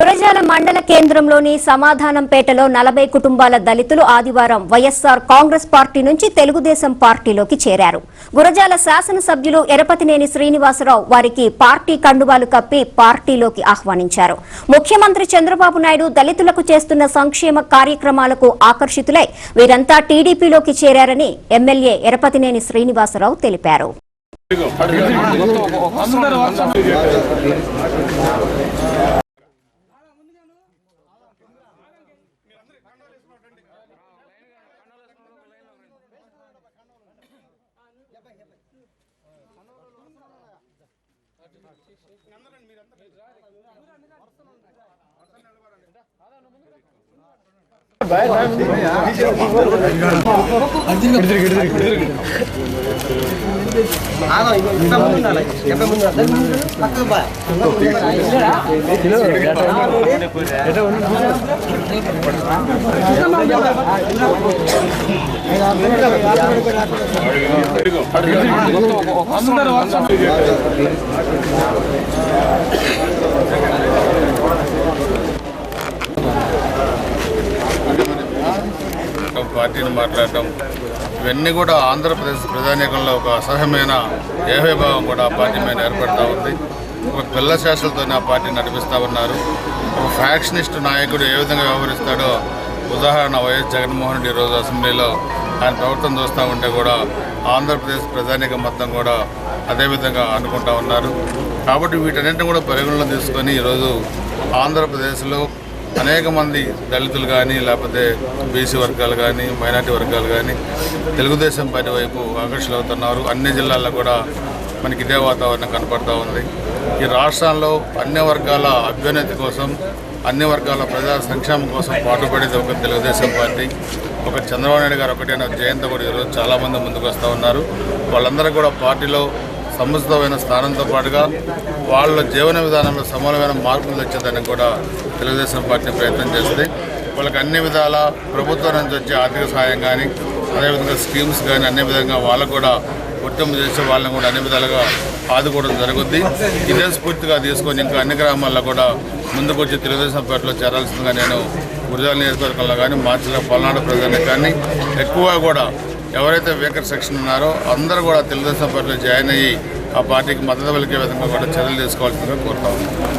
గురజాల మండల కేంద్రంలోని సమాధానంపేటలో 40 కుటుంబాల దళితులు ఆదివారం వైఎస్ఆర్ కాంగ్రెస్ పార్టీ నుంచి తెలుగుదేశం పార్టీలోకి చేరారు. గురజాల శాసనసభ్యులు ఎరపతినేని శ్రీనివాసరావు వారికి పార్టీ కండువాలు కప్పి పార్టీలోకి ఆహ్వానించారు. ముఖ్యమంత్రి చంద్రబాబు నాయుడు దళితులకు చేస్తున్న సంక్షేమ కార్యక్రమాలకు ఆకర్షితులై వీరంతా టీడీపీలోకి చేరారని ఎమ్మెల్యే ఎరపతినేని శ్రీనివాసరావు తెలిపారు. పార్టీని మాట్లాడటం ఇవన్నీ కూడా ఆంధ్రప్రదేశ్ ప్రజానీకంలో ఒక అసహ్యమైన ఏహభావం కూడా ఆ పార్టీ మీద ఏర్పడుతూ ఉంది. ఒక పిల్ల శాసలతోనే ఆ పార్టీని నడిపిస్తూ ఉన్నారు. ఒక ఫ్యాక్షనిస్ట్ నాయకుడు ఏ విధంగా వ్యవహరిస్తాడో ఉదాహరణ వైఎస్ జగన్మోహన్ రెడ్డి ఈరోజు అసెంబ్లీలో ఆయన ప్రవర్తన చూస్తూ ఉంటే కూడా ఆంధ్రప్రదేశ్ ప్రజానీకం మొత్తం కూడా అదేవిధంగా అనుకుంటా ఉన్నారు. కాబట్టి వీటన్నింటినీ కూడా పరిగణలో తీసుకొని ఈరోజు ఆంధ్రప్రదేశ్లో అనేక మంది దళితులు కానీ లేకపోతే బీసీ వర్గాలు కానీ మైనార్టీ వర్గాలు కానీ తెలుగుదేశం పార్టీ వైపు ఆకర్షితులవుతున్నారు. అన్ని జిల్లాల్లో కూడా మనకి ఇదే వాతావరణం కనపడుతూ ఉంది. ఈ రాష్ట్రాల్లో అన్ని వర్గాల అభ్యున్నతి కోసం అన్ని వర్గాల ప్రజా సంక్షేమం కోసం పాటుపడేది ఒక తెలుగుదేశం పార్టీ. ఒక చంద్రబాబు నాయుడు గారు ఒకటే జయంతి కూడా ఈరోజు చాలామంది ముందుకు వస్తూ ఉన్నారు. వాళ్ళందరూ కూడా పార్టీలో సముచితమైన స్థానంతో పాటుగా వాళ్ళ జీవన విధానంలో సమూలమైన మార్పులు తెచ్చేదానికి కూడా తెలుగుదేశం పార్టీ ప్రయత్నం చేస్తుంది. వాళ్ళకి అన్ని విధాల ప్రభుత్వం నుంచి వచ్చే ఆర్థిక సహాయం కానీ అదేవిధంగా స్కీమ్స్ కానీ అన్ని విధంగా వాళ్ళకు కూడా గుర్తింపు చేసి వాళ్ళని కూడా అన్ని విధాలుగా ఆదుకోవడం జరుగుద్ది. ఇదే స్ఫూర్తిగా తీసుకొని ఇంకా అన్ని గ్రామాల్లో కూడా ముందుకు వచ్చి తెలుగుదేశం పార్టీలో చేరాల్సిందిగా నేను గురజాల నియోజకవర్గంలో కానీ మార్చిలో పల్నాడు ప్రజలకు కానీ ఎక్కువగా కూడా ఎవరైతే వీకర్ సెక్షన్ ఉన్నారో అందరూ కూడా తెలుగుదేశం పార్టీలో జాయిన్ అయ్యి ఆ పార్టీకి మద్దతు పలికే విధంగా కూడా చర్యలు తీసుకోవాల్సిందిగా కోరుతా ఉన్నాం.